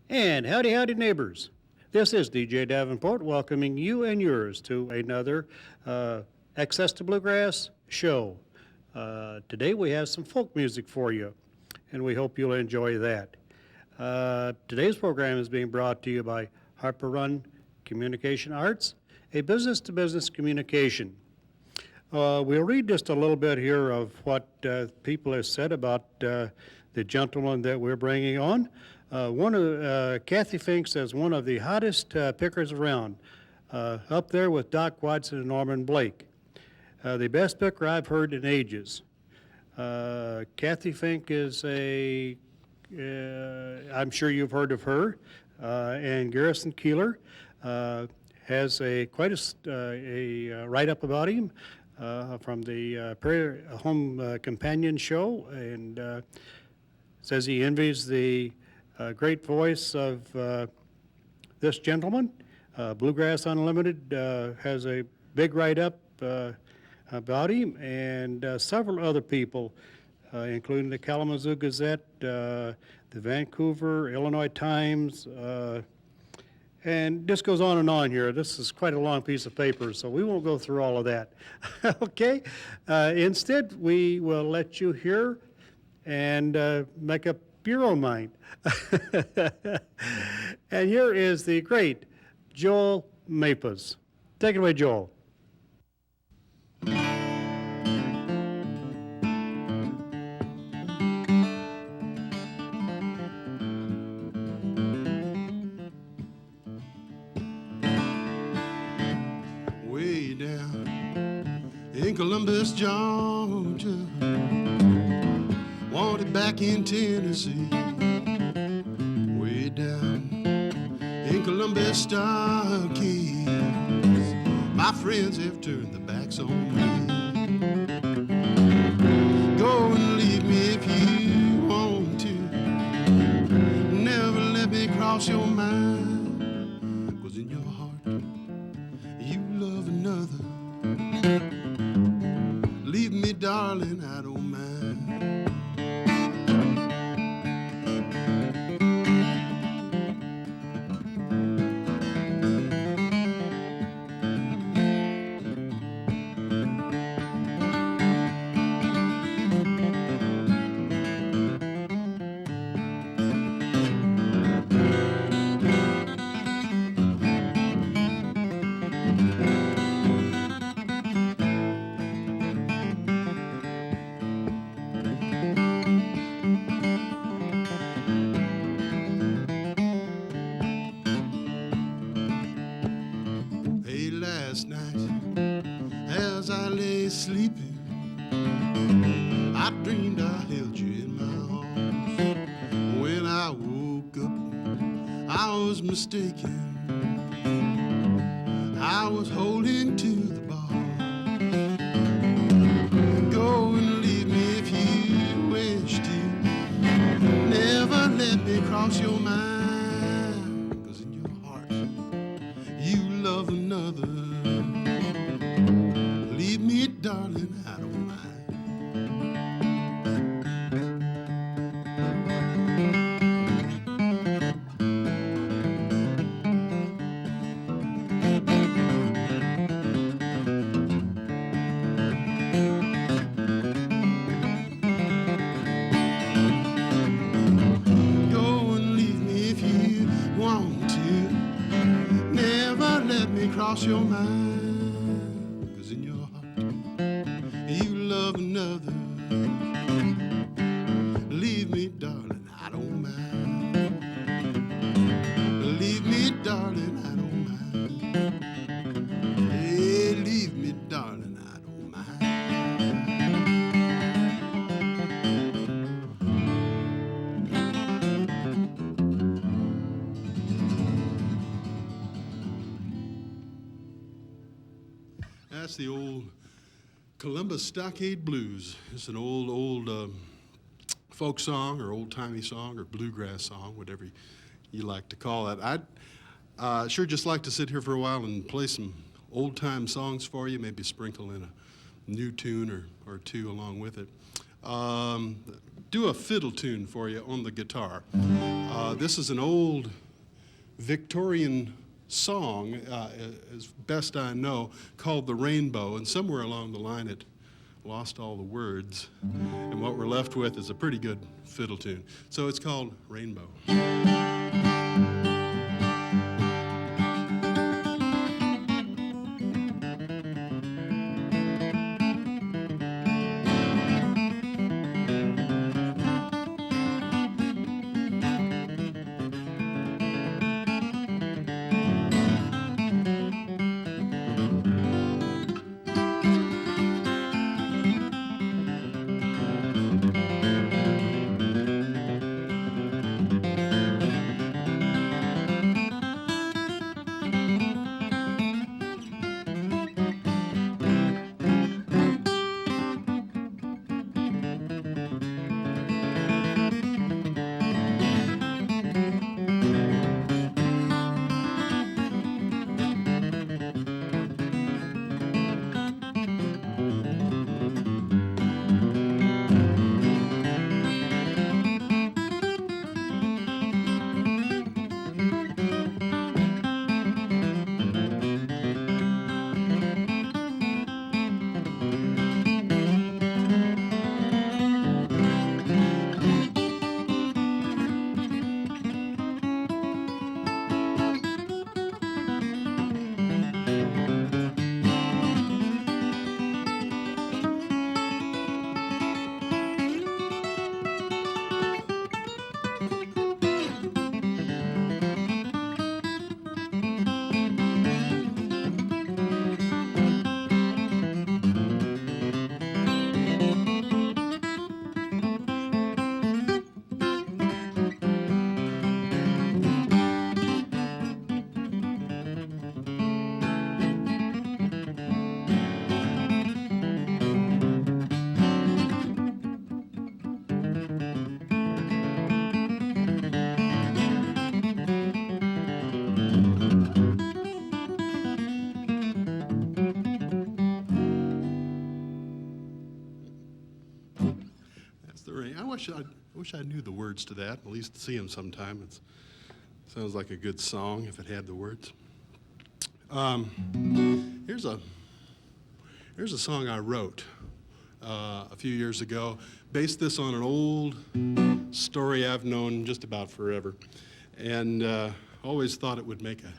And howdy, howdy, neighbors. This is DJ Davenport welcoming you and yours to another Access to Bluegrass show. Today we have some folk music for you, and we hope you'll enjoy that. Today's program is being brought to you by Harper Run Communication Arts, a business-to-business communication. We'll read just a little bit here of what people have said about the gentleman that we're bringing on. Kathy Fink says one of the hottest pickers around, up there with Doc Watson and Norman Blake. The best picker I've heard in ages. Kathy Fink is I'm sure you've heard of her, and Garrison Keeler has quite a write-up about him from the Prairie Home Companion show, and says he envies the great voice of this gentleman. Bluegrass Unlimited has a big write-up about him, and several other people, including the Kalamazoo Gazette, the Vancouver, Illinois Times, and this goes on and on here. This is quite a long piece of paper, so we won't go through all of that. Okay? Instead, we will let you hear and make up your own mind. And here is the great Joel Mabus. Take it away, Joel. Way down in Columbus, Georgia, wanted back in Tennessee. Way down in Columbus, Stockade, my friends have turned their backs on me. Go and leave me if you want to. Never let me cross your mind, 'cause in your heart you love another. Leave me, darling, I don't mind. Last night, as I lay sleeping, I dreamed I held you in my arms. When I woke up, I was mistaken. I was holding to the bar. Go and leave me if you wish to. Never let me cross your mind, 'cause in your heart you love another. Leave me, darling, I don't mind. Go and leave me if you want to. Never let me cross your mind, 'cause in your heart you love another. Leave me, darling, I don't mind. Leave me, darling, I don't mind. Hey, leave me, darling, I don't mind. That's the old Columbus Stockade Blues. It's an old folk song or old-timey song or bluegrass song, whatever you like to call it. I'd sure just like to sit here for a while and play some old-time songs for you, maybe sprinkle in a new tune or two along with it. Do a fiddle tune for you on the guitar. This is an old Victorian song, as best I know, called The Rainbow, and somewhere along the line it lost all the words, and what we're left with is a pretty good fiddle tune. So it's called Rainbow. I wish I knew the words to that, at least see them sometime. It sounds like a good song if it had the words. Here's a song I wrote a few years ago. Based this on an old story I've known just about forever, and always thought it would make a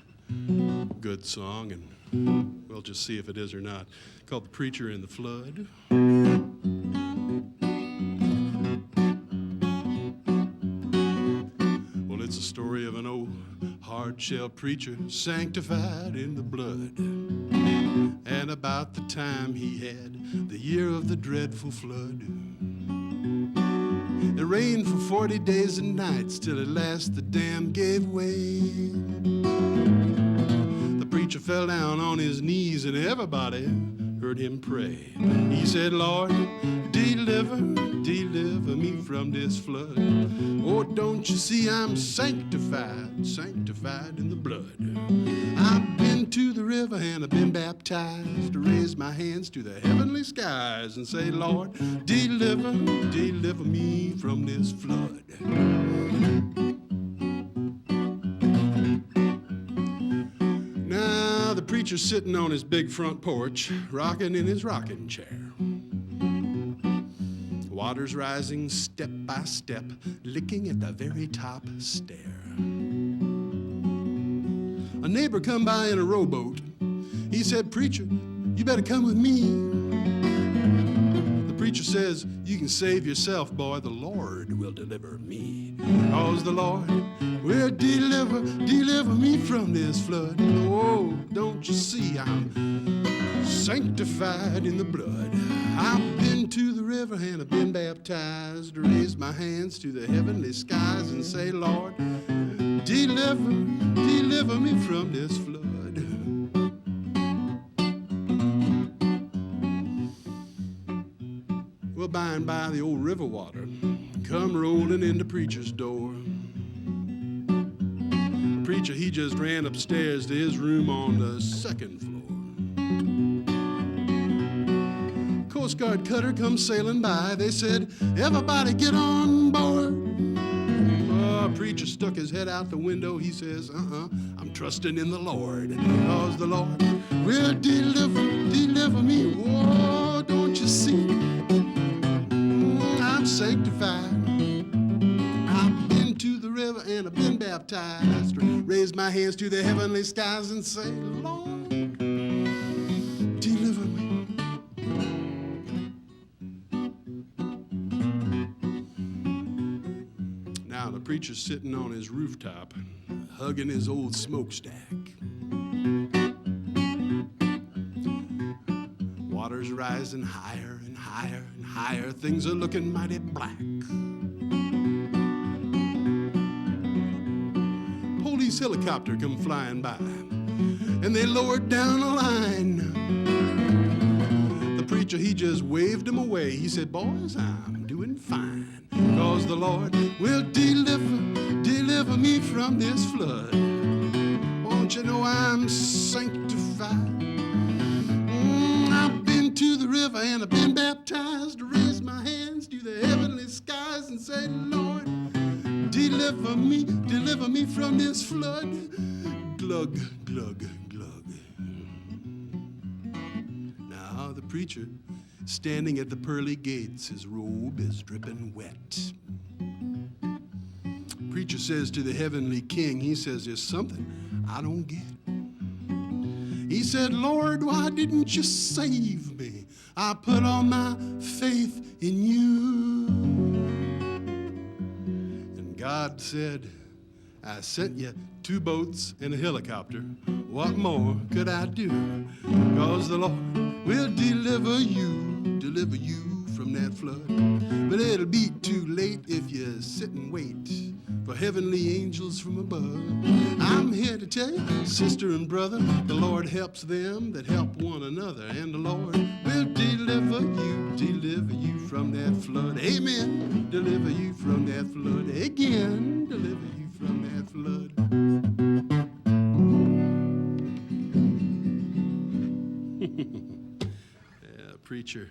good song, and we'll just see if it is or not. Called "The Preacher and the Flood." It's a story of an old hard-shell preacher sanctified in the blood. And about the time he had the year of the dreadful flood. It rained for 40 days and nights till at last the dam gave way. The preacher fell down on his knees and everybody heard him pray. He said, "Lord, deliver me from this flood. Oh, don't you see I'm sanctified in the blood. I've been to the river and I've been baptized to raise my hands to the heavenly skies and say, Lord, deliver me from this flood." Now the preacher's sitting on his big front porch, rocking in his rocking chair. Water's rising step by step, licking at the very top stair. A neighbor come by in a rowboat. He said, "Preacher, you better come with me." The preacher says, "You can save yourself, boy, the Lord will deliver me. 'Cause the Lord will deliver me from this flood. Oh, don't you see I'm sanctified in the blood. I've been to the river and I've been baptized to raise my hands to the heavenly skies and say, Lord, deliver me from this flood." Well, by and by the old river water come rolling in the preacher's door. The preacher, he just ran upstairs to his room on the second floor. Coast Guard cutter come sailing by. They said, "Everybody get on board." preacher stuck his head out the window. He says, I'm trusting in the Lord, because the Lord will deliver me. Whoa, don't you see? I'm sanctified. I've been to the river and I've been baptized. Raise my hands to the heavenly skies and say, Lord, deliver me. Now the preacher's sitting on his rooftop, hugging his old smokestack. Water's rising higher and higher and higher. Things are looking mighty black. Police helicopter come flying by, and they lowered down a line. The preacher, he just waved him away. He said, boys, I'm doing fine, because the Lord will deliver me from this flood. Won't you know I'm sanctified? I've been to the river and I've been baptized. Raise my hands to the heavenly skies and say, Lord, deliver me from this flood. Glug, glug, glug. Now the preacher, standing at the pearly gates, his robe is dripping wet. Preacher says to the heavenly king, he says, there's something I don't get. He said, Lord, why didn't you save me? I put all my faith in you. And God said, I sent you 2 boats and a helicopter. What more could I do? Because the Lord will deliver you from that flood. But it'll be too late if you sit and wait for heavenly angels from above. I'm here to tell you, sister and brother, the Lord helps them that help one another, and the Lord will deliver you from that flood. Amen. Deliver you from that flood. Again, deliver you from that flood. Yeah, preacher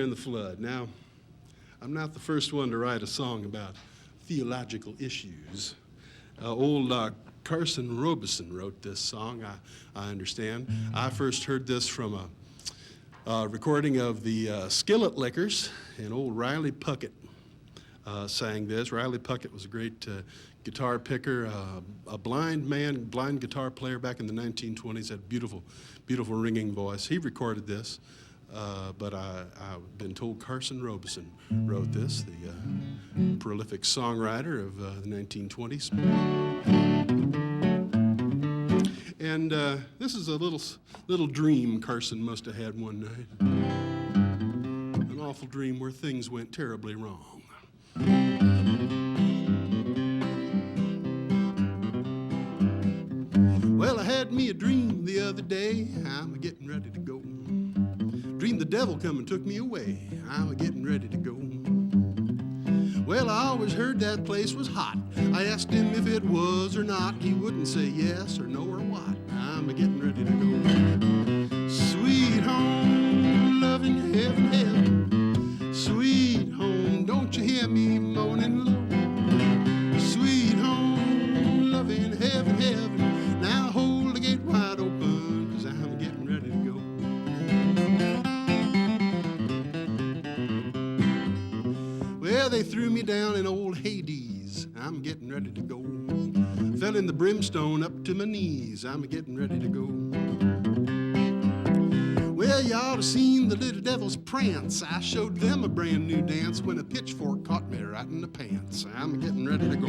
and the flood. Now, I'm not the first one to write a song about theological issues. Old Carson Robeson wrote this song, I understand. I first heard this from a recording of the Skillet Lickers, and old Riley Puckett sang this. Riley Puckett was a great guitar picker, a blind guitar player back in the 1920s, had beautiful ringing voice. He recorded this. But I've been told Carson Robeson wrote this, the prolific songwriter of the 1920s. And this is a little dream Carson must have had one night. An awful dream where things went terribly wrong. Well, I had me a dream the other day. I'm getting ready to go. Dreamed the devil come and took me away. I'm getting ready to go. Well, I always heard that place was hot. I asked him if it was or not. He wouldn't say yes or no or what. I'm getting ready to go. Sweet home, loving heaven, heaven. Sweet home, don't you hear me moaning low? Sweet home, loving heaven, heaven. Now hold the gate wide open, 'cause I'm getting ready to go. Well, they threw me down in old Hades. I'm getting ready to go. Fell in the brimstone up to my knees. I'm getting ready to go. Well, you ought to seen the little devils prance. I showed them a brand new dance when a pitchfork caught me right in the pants. I'm getting ready to go.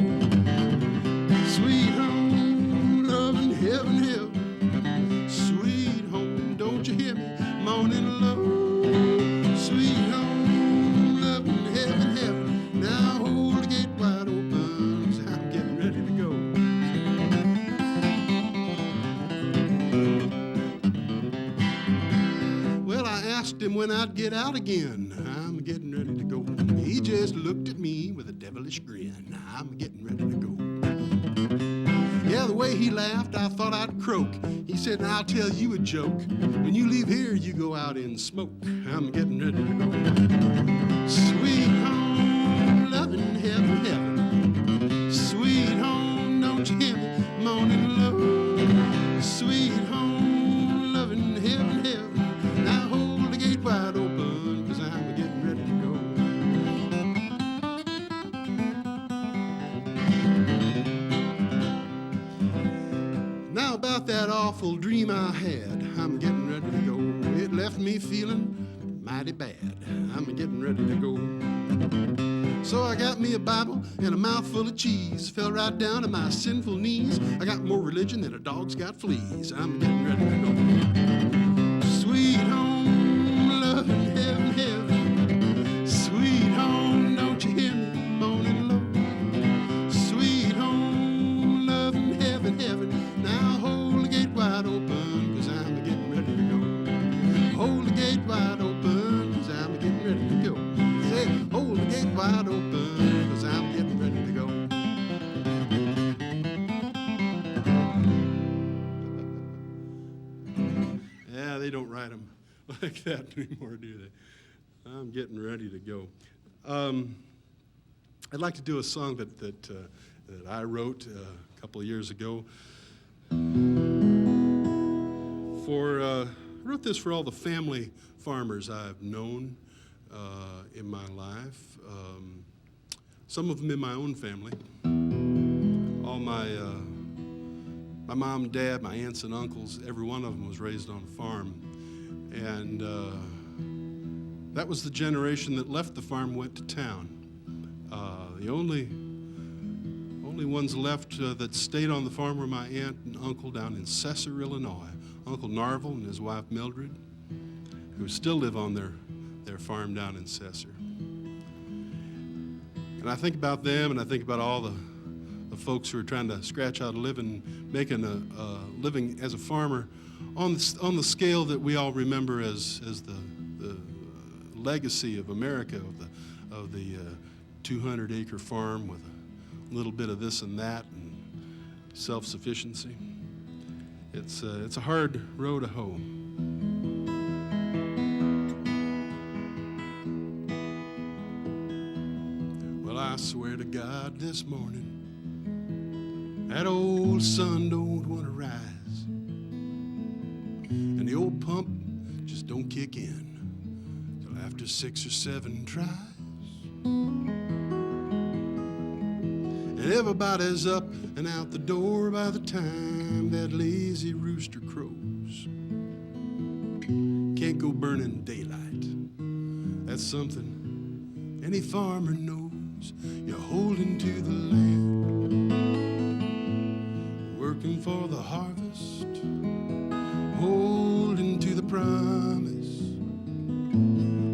Sweet home, loving heaven, heaven. Sweet home, don't you hear me moaning low? Sweet home, loving heaven, heaven. Now hold the gate wide open, 'cause I'm getting ready to go. Well, I asked him when I'd get out again. I'm getting ready to go. He just looked at me with a devilish grin. I'm getting ready to go. Yeah, the way he laughed, I thought I'd croak. He said, "I'll tell you a joke. When you leave here, you go out in smoke." I'm getting ready to go. Sweet home, loving heaven, heaven. that awful dream I had, I'm getting ready to go. It left me feeling mighty bad. I'm getting ready to go. So I got me a Bible and a mouthful of cheese. Fell right down to my sinful knees. I got more religion than a dog's got fleas. I'm getting ready to go. Sweet home, loving heaven, heaven. Sweet home, don't you hear me moaning low? Sweet home, loving heaven, heaven. Now hold the gate wide open, 'cause I'm getting ready to go. Hold the gate wide open, 'cause I'm getting ready to go. Say, hold the gate wide open, 'cause I'm getting ready to go. Yeah, they don't write them like that anymore, do they? I'm getting ready to go. I'd like to do a song that I wrote a couple of years ago. I wrote this for all the family farmers I've known in my life. Some of them in my own family. All my mom and dad, my aunts and uncles, every one of them was raised on a farm. And that was the generation that left the farm, went to town. The only ones left that stayed on the farm were my aunt and uncle down in Cesar, Illinois. Uncle Narvel and his wife Mildred, who still live on their farm down in Cesar. And I think about them, and I think about all the folks who are trying to scratch out a living, making a living as a farmer on the scale that we all remember as the legacy of America, of the 200-acre farm with a little bit of this and that and self-sufficiency. It's a hard row to hoe. Well, I swear to God this morning, that old sun don't want to rise, and the old pump just don't kick in till after 6 or 7 tries. And everybody's up and out the door by the time that lazy rooster crows. Can't go burning daylight. That's something any farmer knows. You're holding to the land, working for the harvest, holding to the promise,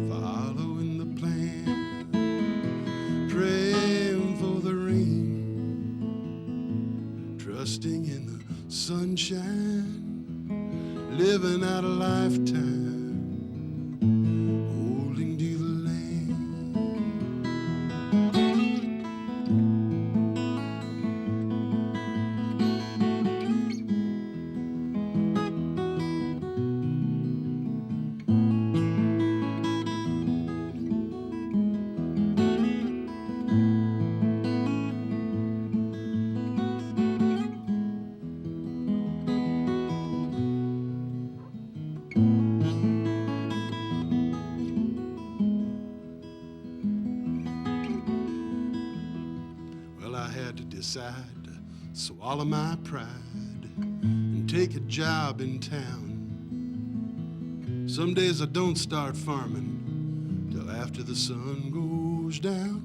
following the plan, praying for the rain, trusting in the sunshine, living out a lifetime, holding to the land. Decide to swallow my pride and take a job in town. Some days I don't start farming till after the sun goes down.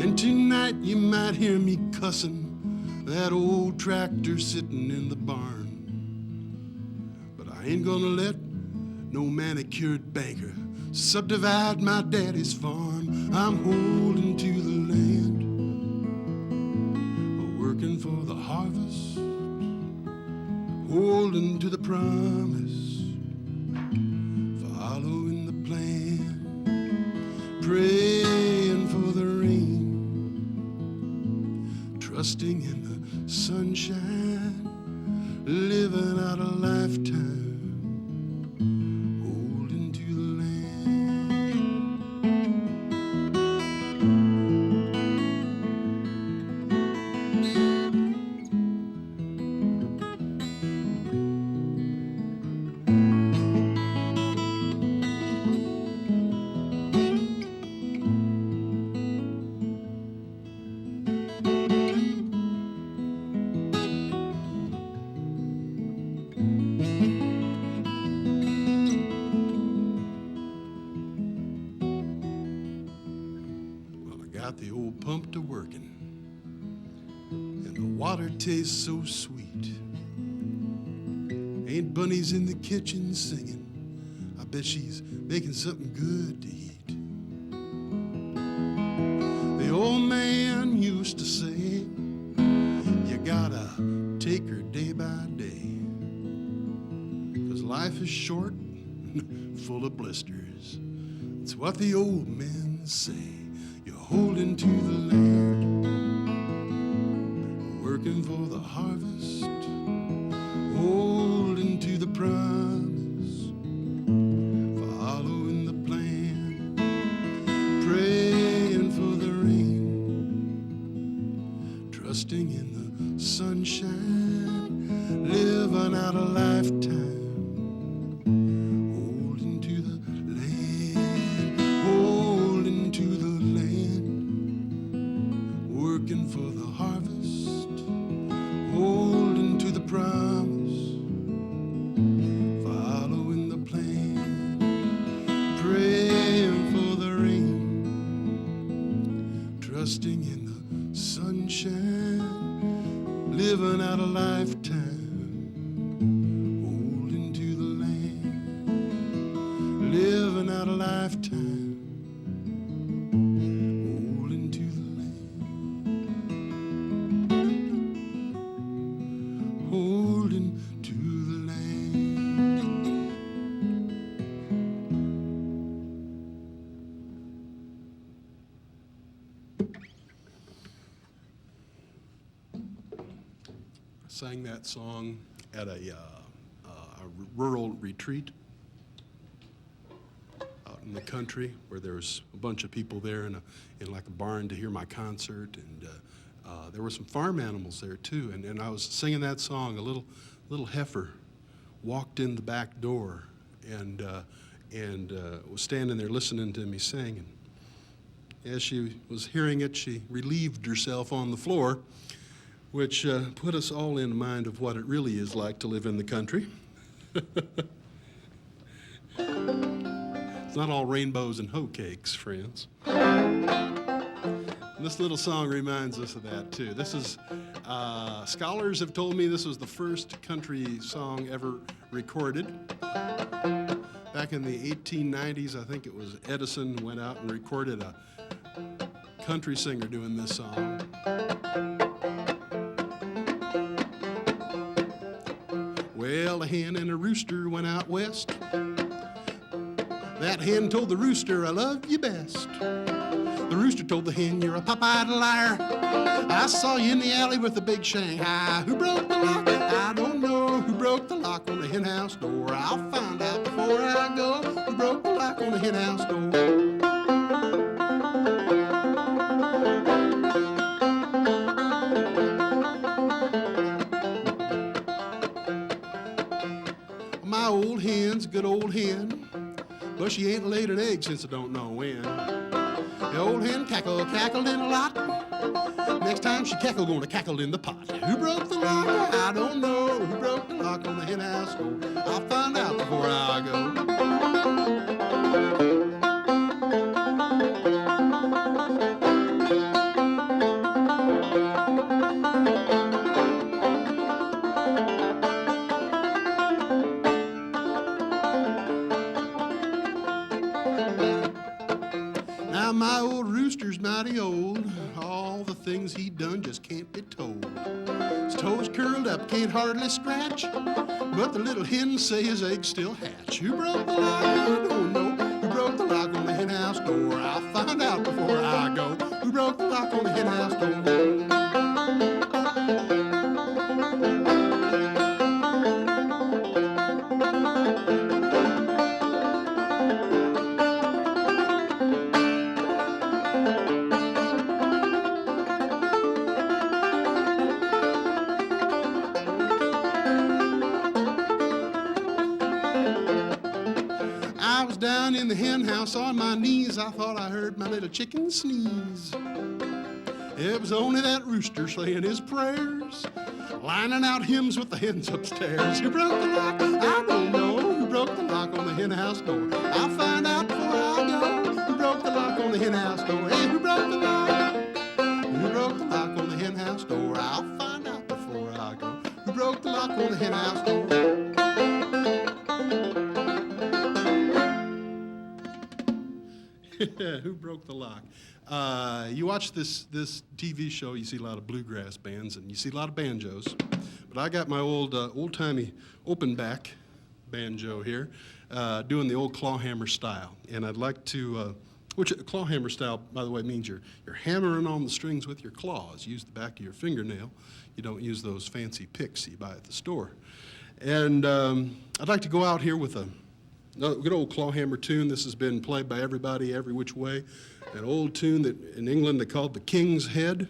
And tonight you might hear me cussing that old tractor sitting in the barn. But I ain't gonna let no manicured banker subdivide my daddy's farm. I'm holding to the land, working for the harvest, holding to the promise, following the plan, praying for the rain, trusting in the sunshine, living out a lifetime. Water tastes so sweet. Ain't bunnies in the kitchen singing. I bet she's making something good to eat. The old man used to say, you gotta take her day by day, 'cause life is short, full of blisters. It's what the old men say. You're holding to the land, working for the harvest, holding to the promise, following the plan, praying for the rain, trusting in the sunshine, living out a lifetime, holding to the land, holding to the land, working for the harvest, holding to the promise, following the plan, praying for the rain, trusting in the sunshine, living out a lifetime, holding to the land, living out a lifetime, holding to the land, holding to the land. I sang that song at a rural retreat out in the country where there was a bunch of people there in like a barn to hear my concert, and there were some farm animals there too. And I was singing that song. A little heifer walked in the back door and was standing there listening to me sing. And as she was hearing it, she relieved herself on the floor, which put us all in mind of what it really is like to live in the country. It's not all rainbows and hoe cakes, friends. And this little song reminds us of that, too. This is, scholars have told me this was the first country song ever recorded. Back in the 1890s, I think it was Edison went out and recorded a country singer doing this song. Well, a hen and a rooster went out west. That hen told the rooster, I love you best. The rooster told the hen, you're a pop-eyed liar. I saw you in the alley with the big Shanghai. Who broke the lock? I don't know. Who broke the lock on the hen house door? I'll find out before I go. Who broke the lock on the hen house door? My old hen's a good old hen, but she ain't laid an egg since I don't know when. The old hen cackled in a lot. Next time she gonna cackle in the pot. Who broke the lock? I don't know. Who broke the lock on the hen house door? I'll find out before I go. Now my old rooster's mighty old. All the things he done just can't be told. His toes curled up, can't hardly scratch, but the little hens say his eggs still hatch. Who broke the lock? I don't know. Who broke the lock on the hen house door? I'll find out before I go. Who broke the lock on the hen house door? I was down in the hen house on my knees. I thought I heard my little chicken sneeze. It was only that rooster saying his prayers, lining out hymns with the hens upstairs. Who broke the lock? I don't know. Who broke the lock on the hen house door? I'll find out before I go. Who broke the lock on the hen house door? Hey, who broke the lock? Who broke the lock on the hen house door? I'll find out. lock on the hen house door. Who broke the lock? You watch this TV show, you see a lot of bluegrass bands, and you see a lot of banjos. But I got my old-timey open back banjo here, doing the old clawhammer style. And I'd like to, which clawhammer style, by the way, means you're hammering on the strings with your claws. Use the back of your fingernail. You don't use those fancy picks you buy at the store. And I'd like to go out here with a good old clawhammer tune. This has been played by everybody every which way. An old tune that in England they called the King's Head,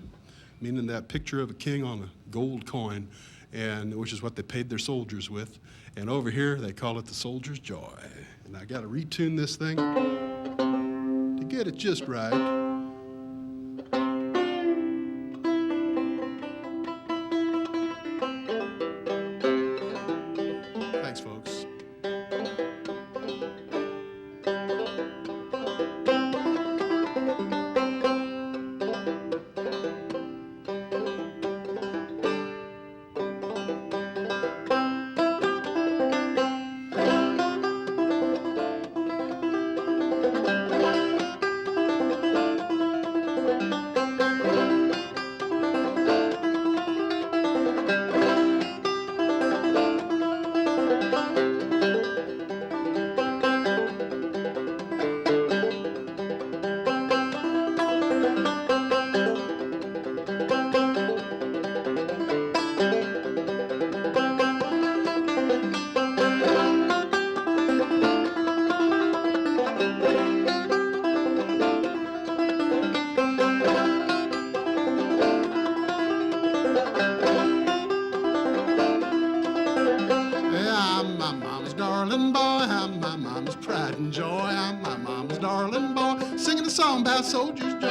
meaning that picture of a king on a gold coin, and which is what they paid their soldiers with. And over here they call it the Soldier's Joy. And I got to retune this thing to get it just right. Thanks, folks. Soldier's Joy.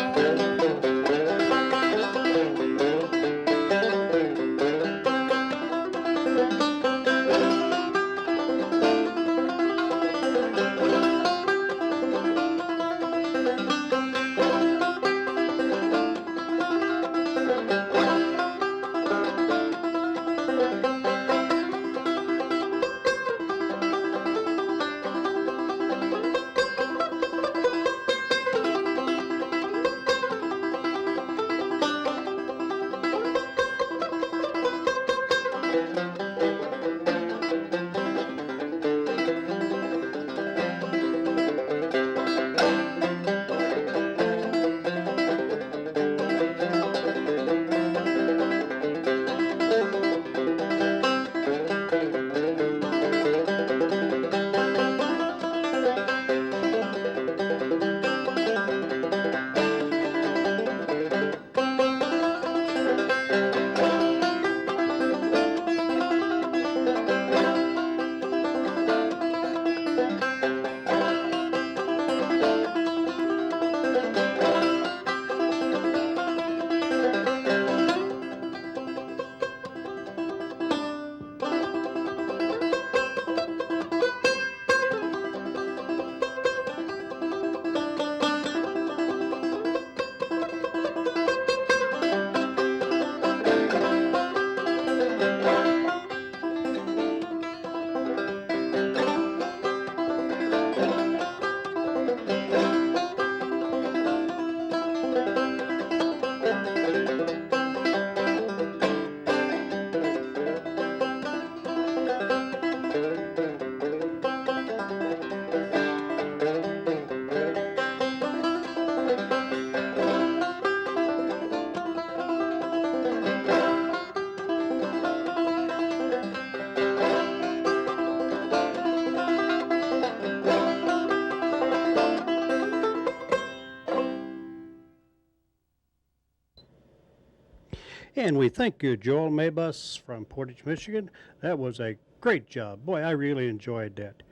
And we thank you, Joel Mabus from Portage, Michigan. That was a great job. Boy, I really enjoyed that.